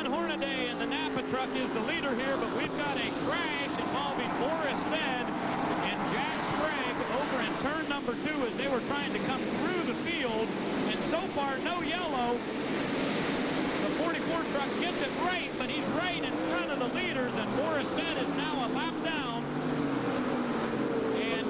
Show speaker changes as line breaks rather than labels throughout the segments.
Ron Hornaday in the Napa truck is the leader here, but we've got a crash involving Boris Said and Jack Sprague over in turn number 2 as they were trying to come through the field. And so far, no yellow. The 44 truck gets it right, but he's right in front of the leaders, and Boris Said is now a lap down. And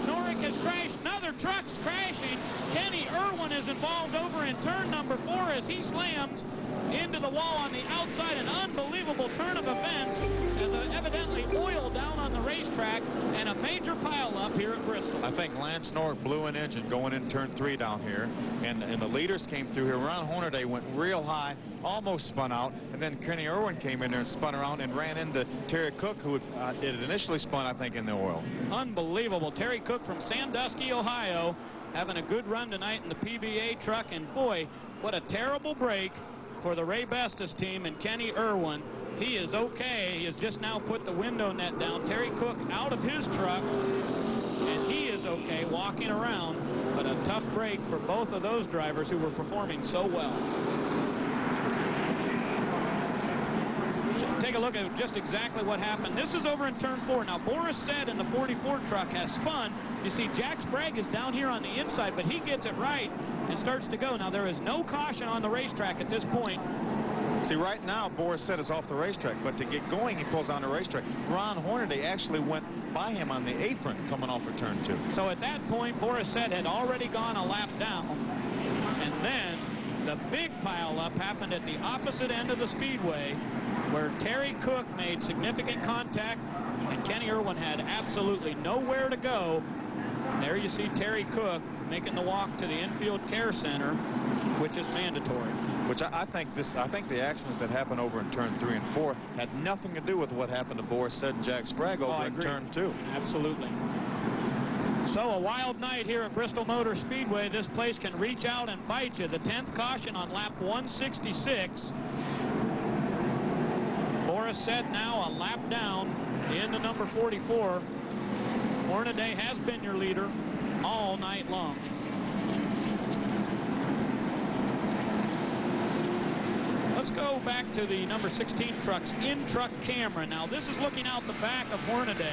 Norrick has crashed. Another truck's crashing. Kenny Irwin is involved over in turn number 4 as he slams into the wall on the outside. An unbelievable turn of events as evidently oil down on the racetrack and a major pileup here at Bristol.
I think Lance Norrick blew an engine going in turn 3 down here, and the leaders came through here. Ron Hornaday went real high, almost spun out, and then Kenny Irwin came in there and spun around and ran into Terry Cook, who had initially spun, I think, in the oil. Unbelievable.
Terry Cook from Sandusky, Ohio, having a good run tonight in the PBA truck, and boy, what a terrible break for the Ray Bestis team and Kenny Irwin. He is okay. He has just now put the window net down. Terry Cook out of his truck, and he is okay walking around, but a tough break for both of those drivers who were performing so well. Take a look at just exactly what happened. This is over in turn 4. Now, Boris Said in the 44 truck has spun. You see Jack Sprague is down here on the inside, but he gets it right and starts to go. Now, there is no caution on the racetrack at this point.
See, right now, Boris Said is off the racetrack, but to get going, he pulls on the racetrack. Ron Hornaday actually went by him on the apron coming off of turn 2.
So at that point, Boris Said had already gone a lap down, and then the big pileup happened at the opposite end of the speedway, where Terry Cook made significant contact, and Kenny Irwin had absolutely nowhere to go. There you see Terry Cook making the walk to the infield care center, which is mandatory.
Which I think the accident that happened over in turn 3 and 4 had nothing to do with what happened to Boris Said and Jack Sprague over in turn 2.
Absolutely. So a wild night here at Bristol Motor Speedway. This place can reach out and bite you. The 10th caution on lap 166. Boris Said now a lap down in the number 44. Hornaday has been your leader all night long. Let's go back to the number 16 truck's in-truck camera. Now, this is looking out the back of Hornaday.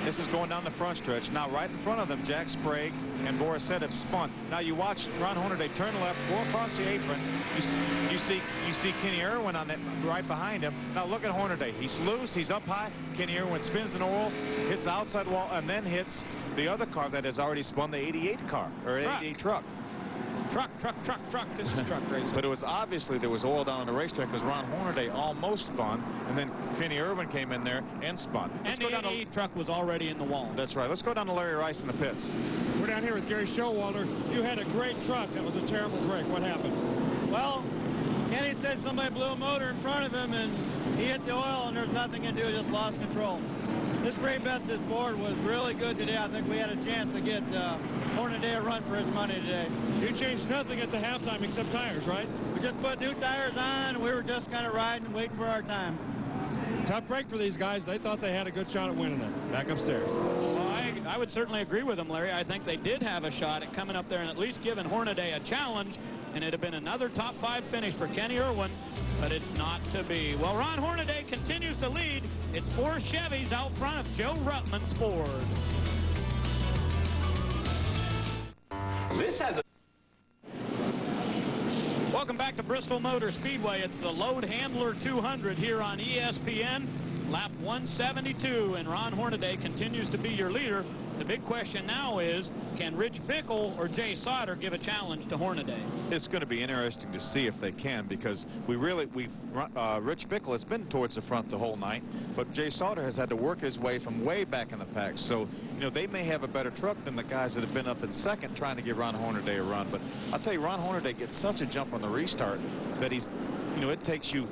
This is going down the front stretch. Now, right in front of them, Jack Sprague and Boris Said have spun. Now, you watch Ron Hornaday turn left, go across the apron. You see Kenny Irwin on that right behind him. Now, look at Hornaday. He's loose. He's up high. Kenny Irwin spins in oil, hits the outside wall, and then hits the other car that has already spun, the 88 car, or 88 truck. Truck. This is truck racing. But it was obviously there was oil down on the racetrack because Ron Hornaday almost spun, and then Kenny Irwin came in there and spun.
And the 88 truck was already in the wall.
That's right. Let's go down to Larry Rice in the pits.
We're down here with Gary Showalter. You had a great truck. That was a terrible break. What happened?
Well, Kenny said somebody blew a motor in front of him, and he hit the oil, and there's nothing to do. Just lost control. This Ray Bestis board was really good today. I think we had a chance to get Hornaday a run for his money today.
You changed nothing at the halftime except tires, right?
We just put new tires on, and we were just kind of riding, waiting for our time.
Tough break for these guys. They thought they had a good shot at winning it. Back upstairs.
Well, I would certainly agree with them, Larry. I think they did have a shot at coming up there and at least giving Hornaday a challenge, and it'd have been another top 5 finish for Kenny Irwin, but it's not to be. Well, Ron Hornaday continues to lead. It's 4 Chevys out front of Joe Ruttman's Ford.
This has a...
Welcome back to Bristol Motor Speedway. It's the Load Handler 200 here on ESPN. Lap 172, and Ron Hornaday continues to be your leader. The big question now is, can Rich Bickle or Jay Sauter give a challenge to Hornaday?
It's going to be interesting to see if they can, because Rich Bickle has been towards the front the whole night, but Jay Sauter has had to work his way from way back in the pack. So, you know, they may have a better truck than the guys that have been up in second trying to give Ron Hornaday a run. But I'll tell you, Ron Hornaday gets such a jump on the restart that it'll take you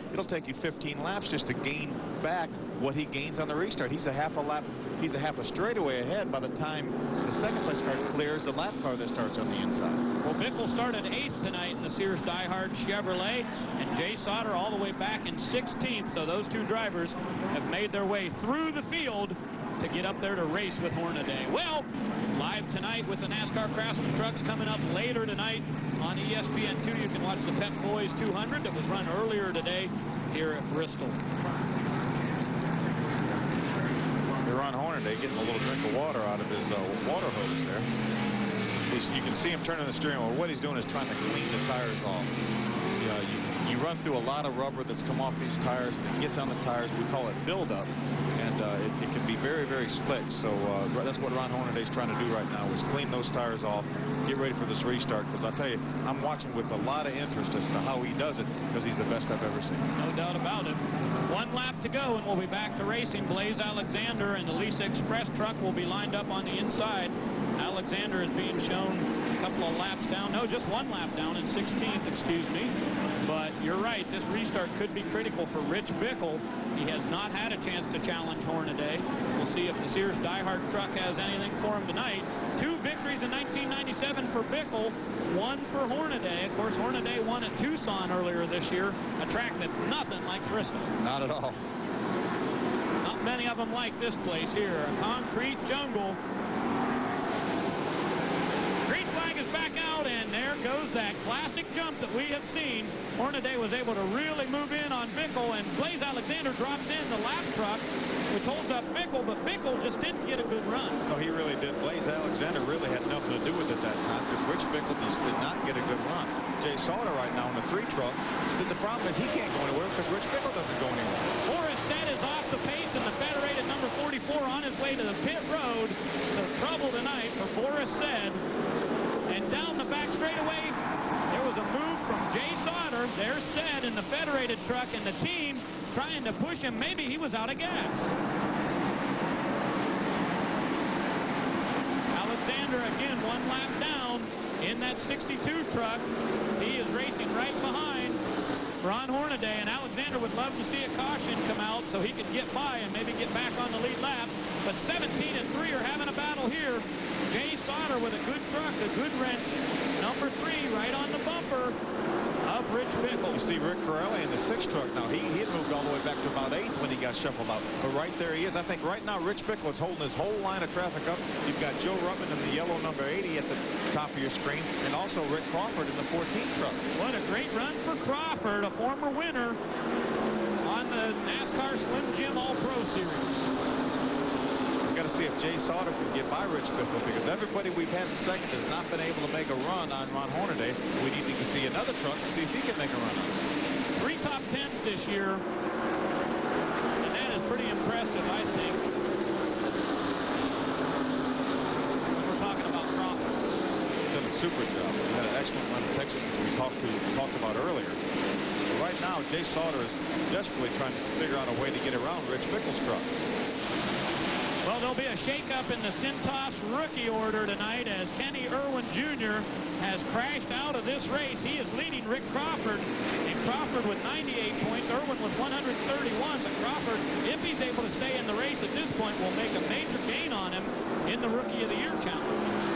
15 laps just to gain back what he gains on the restart. He's a half a straightaway ahead by the time the second place car clears the lap car that starts on the inside.
Well, Bickle started 8th tonight in the Sears Diehard Chevrolet, and Jay Sauter all the way back in 16th. So those two drivers have made their way through the field to get up there to race with Hornaday. Well, live tonight with the NASCAR Craftsman trucks coming up later tonight on ESPN2. You can watch the Pep Boys 200 that was run earlier today here at Bristol.
Ron Hornaday getting a little drink of water out of his water hose there. You can see him turning the steering wheel. What he's doing is trying to clean the tires off. You run through a lot of rubber that's come off these tires, and it gets on the tires. We call it buildup, and it can be very, very slick. So that's what Ron Hornaday's trying to do right now, is clean those tires off, get ready for this restart. Because I'll tell you, I'm watching with a lot of interest as to how he does it, because he's the best I've ever seen.
No doubt about it. 1 lap to go, and we'll be back to racing. Blaze Alexander and the Lisa Express truck will be lined up on the inside. Alexander is being shown a couple of laps down. No, just 1 lap down in 16th, excuse me. But you're right, this restart could be critical for Rich Bickle. He has not had a chance to challenge Hornaday. We'll see if the Sears Diehard truck has anything for him tonight. 2 victories in 1997 for Bickle, 1 for Hornaday. Of course, Hornaday won at Tucson earlier this year, a track that's nothing like Bristol.
Not at all.
Not many of them like this place here, a concrete jungle. Is back out, and there goes that classic jump that we have seen. Hornaday was able to really move in on Bickle, and Blaze Alexander drops in the lap truck, which holds up Bickle, but Bickle just didn't get a good run.
No, he really did. Blaze Alexander really had nothing to do with it that time, because Rich Bickle just did not get a good run. Jay Sauter right now in the 3 truck said the problem is he can't go anywhere because Rich Bickle doesn't go anywhere.
Boris Said is off the pace in the federated number 44 on his way to the pit road. So trouble tonight for Boris Said. And down the back straightaway, there was a move from Jay Sauter. There's Said in the federated truck, and the team trying to push him. Maybe he was out of gas. Alexander again 1 lap down in that 62 truck. He is racing right behind Ron Hornaday, and Alexander would love to see a caution come out so he could get by and maybe get back on the lead lap. But 17 and 3 are having a battle here. Jay Sauter with a good truck, a good wrench. Number 3 right on the bumper of Rich Bickle.
You see Rick Corelli in the 6 truck now. He had moved all the way back to about 8th when he got shuffled out. But right there he is. I think right now Rich Bickle is holding his whole line of traffic up. You've got Joe Ruttman in the yellow number 80 at the top of your screen, and also Rick Crawford in the 14 truck.
What a great run for Crawford, a former winner on the NASCAR Slim Jim All-Pro Series.
Got to see if Jay Sauter can get by Rich Bickle, because everybody we've had in second has not been able to make a run on Ron Hornaday. We need to see another truck and see if he can make a run.
3 top 10s this year, and that is pretty impressive, I think. When we're talking about Crawford.
He's done a super job. He had an excellent run in Texas, as we talked about earlier. But right now, Jay Sauter is desperately trying to figure out a way to get around Rich Bickle's truck.
Well, there'll be a shakeup in the Cintas rookie order tonight as Kenny Irwin Jr. has crashed out of this race. He is leading Rick Crawford, and Crawford with 98 points, Irwin with 131. But Crawford, if he's able to stay in the race at this point, will make a major gain on him in the Rookie of the Year challenge.